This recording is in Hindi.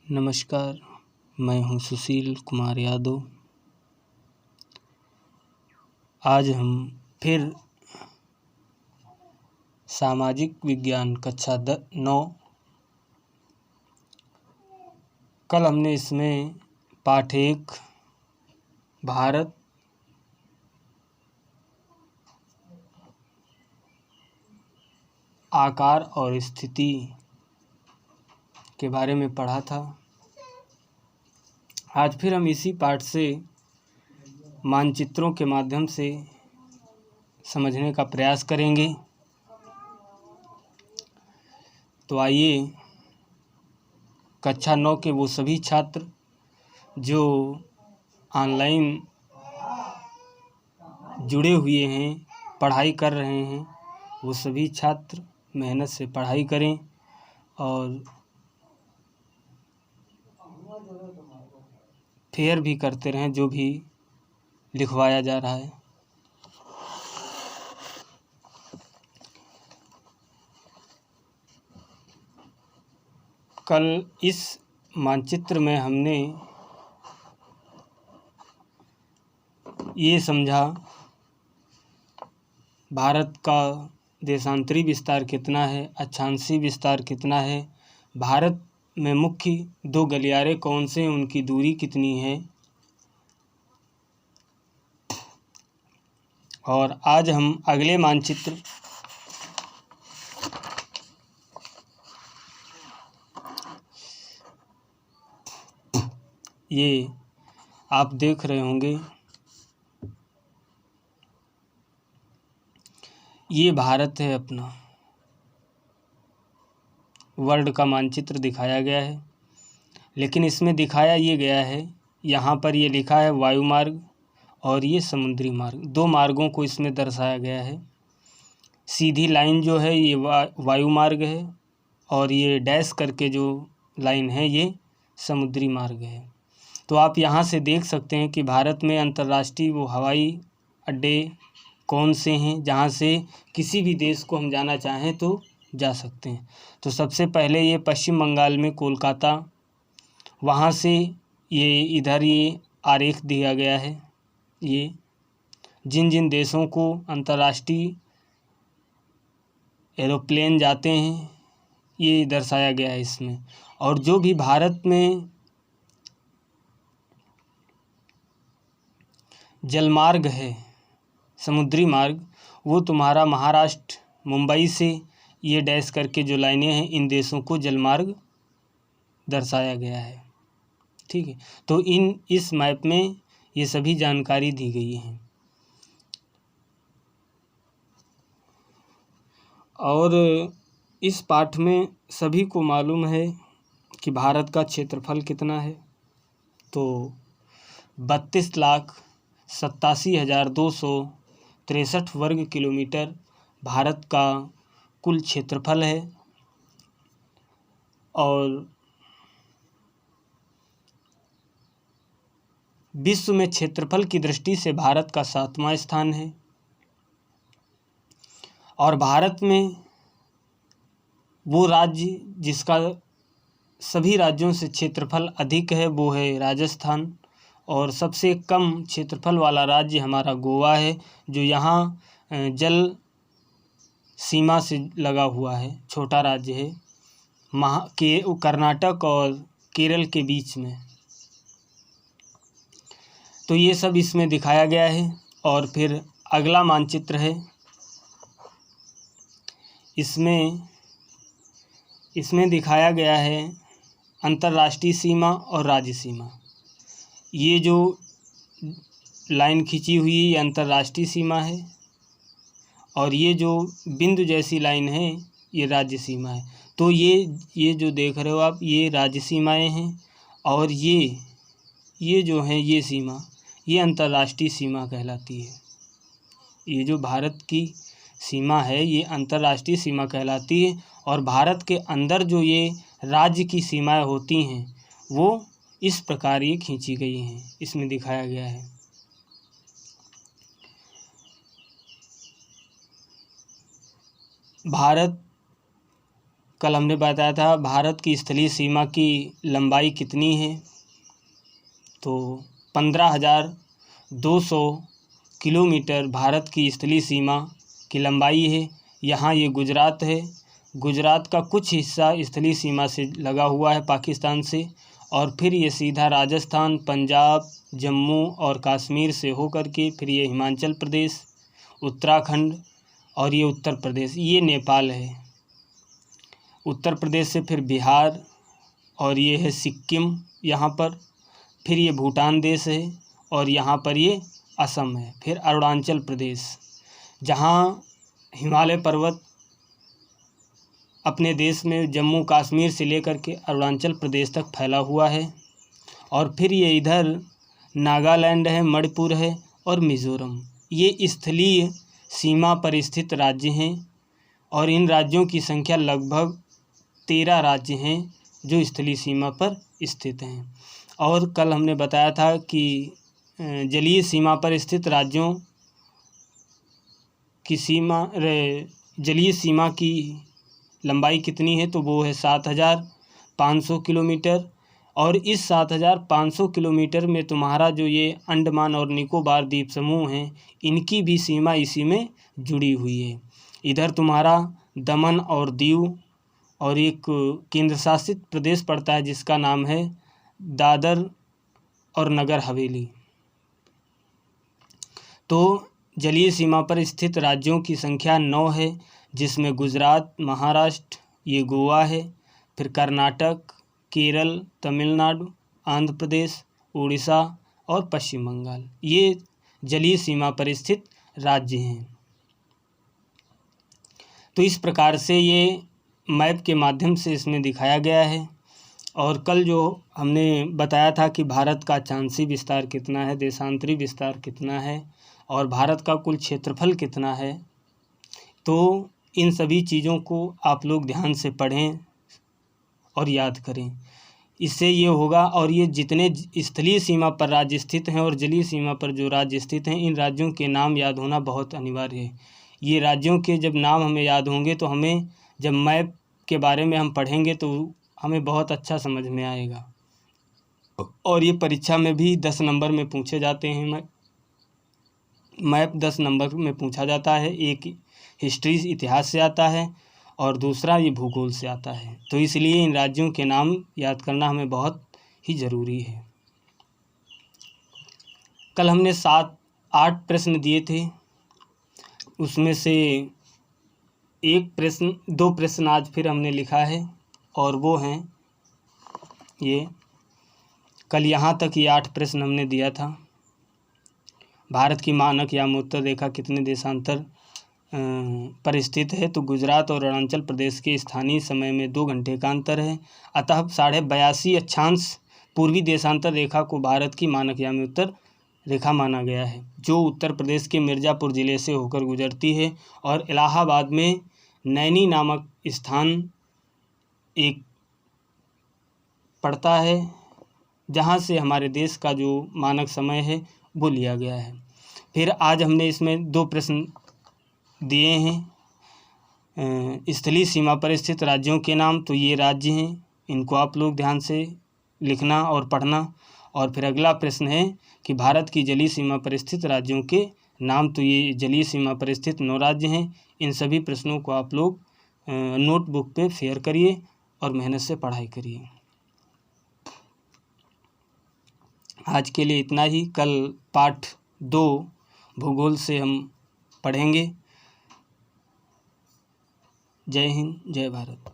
नमस्कार, मैं हूं सुशील कुमार यादव। आज हम फिर सामाजिक विज्ञान कक्षा 9। कल हमने इसमें पाठ 1 भारत आकार और स्थिति के बारे में पढ़ा था। आज फिर हम इसी पाठ से मानचित्रों के माध्यम से समझने का प्रयास करेंगे। तो आइए, कक्षा 9 के वो सभी छात्र जो ऑनलाइन जुड़े हुए हैं, पढ़ाई कर रहे हैं, वो सभी छात्र मेहनत से पढ़ाई करें और फेयर भी करते रहें जो भी लिखवाया जा रहा है। कल इस मानचित्र में हमने ये समझा भारत का देशांतरी विस्तार कितना है, अक्षांशीय विस्तार कितना है, भारत में मुख्य 2 गलियारे कौन से हैं, उनकी दूरी कितनी है। और आज हम अगले मानचित्र ये आप देख रहे होंगे, ये भारत है अपना। वर्ल्ड का मानचित्र दिखाया गया है, लेकिन इसमें दिखाया ये गया है, यहाँ पर ये लिखा है वायु मार्ग और ये समुद्री मार्ग। 2 मार्गों को इसमें दर्शाया गया है। सीधी लाइन जो है ये वायु मार्ग है और ये डैश करके जो लाइन है ये समुद्री मार्ग है। तो आप यहाँ से देख सकते हैं कि भारत में अंतर्राष्ट्रीय वो हवाई अड्डे कौन से हैं जहाँ से किसी भी देश को हम जाना चाहें तो जा सकते हैं। तो सबसे पहले ये पश्चिम बंगाल में कोलकाता, वहाँ से ये इधर ये आरेख दिया गया है। ये जिन जिन देशों को अंतर्राष्ट्रीय एरोप्लेन जाते हैं ये दर्शाया गया है इसमें। और जो भी भारत में जलमार्ग है, समुद्री मार्ग, वो तुम्हारा महाराष्ट्र मुंबई से ये डैश करके जो लाइनें हैं, इन देशों को जलमार्ग दर्शाया गया है। ठीक है, तो इस मैप में ये सभी जानकारी दी गई है। और इस पाठ में सभी को मालूम है कि भारत का क्षेत्रफल कितना है। तो 32,87,263 वर्ग किलोमीटर भारत का कुल क्षेत्रफल है। और विश्व में क्षेत्रफल की दृष्टि से भारत का 7वां स्थान है। और भारत में वो राज्य जिसका सभी राज्यों से क्षेत्रफल अधिक है वो है राजस्थान। और सबसे कम क्षेत्रफल वाला राज्य हमारा गोवा है, जो यहाँ जल सीमा से लगा हुआ है, छोटा राज्य है, कर्नाटक और केरल के बीच में। तो ये सब इसमें दिखाया गया है। और फिर अगला मानचित्र है, इसमें दिखाया गया है अंतर्राष्ट्रीय सीमा और राज्य सीमा। ये जो लाइन खींची हुई है ये अंतर्राष्ट्रीय सीमा है और ये जो बिंदु जैसी लाइन है ये राज्य सीमा है। तो ये जो देख रहे हो आप, ये राज्य सीमाएं हैं और ये जो हैं ये सीमा, ये अंतर्राष्ट्रीय सीमा कहलाती है। ये जो भारत की सीमा है ये अंतर्राष्ट्रीय सीमा कहलाती है। और भारत के अंदर जो ये राज्य की सीमाएं होती हैं वो इस प्रकार ये खींची गई हैं, इसमें दिखाया गया है। भारत कल हमने बताया था भारत की स्थलीय सीमा की लंबाई कितनी है, तो 15,200 किलोमीटर भारत की स्थलीय सीमा की लंबाई है। यहाँ ये गुजरात है, गुजरात का कुछ हिस्सा स्थलीय सीमा से लगा हुआ है पाकिस्तान से, और फिर ये सीधा राजस्थान, पंजाब, जम्मू और कश्मीर से होकर के फिर ये हिमाचल प्रदेश, उत्तराखंड और ये उत्तर प्रदेश, ये नेपाल है। उत्तर प्रदेश से फिर बिहार और ये है सिक्किम यहाँ पर, फिर ये भूटान देश है और यहाँ पर ये असम है। फिर अरुणाचल प्रदेश, जहाँ हिमालय पर्वत अपने देश में जम्मू कश्मीर से लेकर के अरुणाचल प्रदेश तक फैला हुआ है। और फिर ये इधर नागालैंड है, मणिपुर है और मिज़ोरम, ये स्थलीय सीमा पर स्थित राज्य हैं। और इन राज्यों की संख्या लगभग 13 राज्य हैं जो स्थलीय सीमा पर स्थित हैं। और कल हमने बताया था कि जलीय सीमा पर स्थित राज्यों की जलीय सीमा की लंबाई कितनी है, तो वो है 7,500 किलोमीटर। और इस 7,500 किलोमीटर में तुम्हारा जो ये अंडमान और निकोबार द्वीप समूह हैं, इनकी भी सीमा इसी में जुड़ी हुई है। इधर तुम्हारा दमन और दीव और एक केंद्र शासित प्रदेश पड़ता है जिसका नाम है दादर और नगर हवेली। तो जलीय सीमा पर स्थित राज्यों की संख्या 9 है, जिसमें गुजरात, महाराष्ट्र, ये गोवा है, फिर कर्नाटक, केरल, तमिलनाडु, आंध्र प्रदेश, उड़ीसा और पश्चिम बंगाल, ये जलीय सीमा पर स्थित राज्य हैं। तो इस प्रकार से ये मैप के माध्यम से इसमें दिखाया गया है। और कल जो हमने बताया था कि भारत का चांसी विस्तार कितना है, देशांतरी विस्तार कितना है और भारत का कुल क्षेत्रफल कितना है, तो इन सभी चीज़ों को आप लोग ध्यान से पढ़ें और याद करें। इससे ये होगा, और ये जितने स्थलीय सीमा पर राज्य स्थित हैं और जलीय सीमा पर जो राज्य स्थित हैं, इन राज्यों के नाम याद होना बहुत अनिवार्य है। ये राज्यों के जब नाम हमें याद होंगे तो हमें जब मैप के बारे में हम पढ़ेंगे तो हमें बहुत अच्छा समझ में आएगा। और ये परीक्षा में भी 10 नंबर में पूछे जाते हैं। मैप 10 नंबर में पूछा जाता है। एक हिस्ट्री इतिहास से आता है और दूसरा ये भूगोल से आता है। तो इसलिए इन राज्यों के नाम याद करना हमें बहुत ही ज़रूरी है। कल हमने 7-8 प्रश्न दिए थे, उसमें से 2 प्रश्न आज फिर हमने लिखा है, और वो हैं ये। कल यहाँ तक ये 8 प्रश्न हमने दिया था। भारत की मानक यामोत्तर रेखा कितने देशांतर पर स्थित है, तो गुजरात और अरुणाचल प्रदेश के स्थानीय समय में 2 घंटे का अंतर है। अतः 82.5 अक्षांश पूर्वी देशांतर रेखा को भारत की मानक यामोत्तर रेखा माना गया है, जो उत्तर प्रदेश के मिर्ज़ापुर ज़िले से होकर गुजरती है और इलाहाबाद में नैनी नामक स्थान एक पड़ता है, जहाँ से हमारे देश का जो मानक समय है वो लिया गया है। फिर आज हमने इसमें 2 प्रश्न दिए हैं, स्थलीय सीमा पर स्थित राज्यों के नाम, तो ये राज्य हैं, इनको आप लोग ध्यान से लिखना और पढ़ना। और फिर अगला प्रश्न है कि भारत की जलीय सीमा पर स्थित राज्यों के नाम, तो ये जलीय सीमा पर स्थित 9 राज्य हैं। इन सभी प्रश्नों को आप लोग नोटबुक पे शेयर करिए और मेहनत से पढ़ाई करिए। आज के लिए इतना ही। कल पाठ 2 भूगोल से हम पढ़ेंगे। जय हिंद, जय भारत।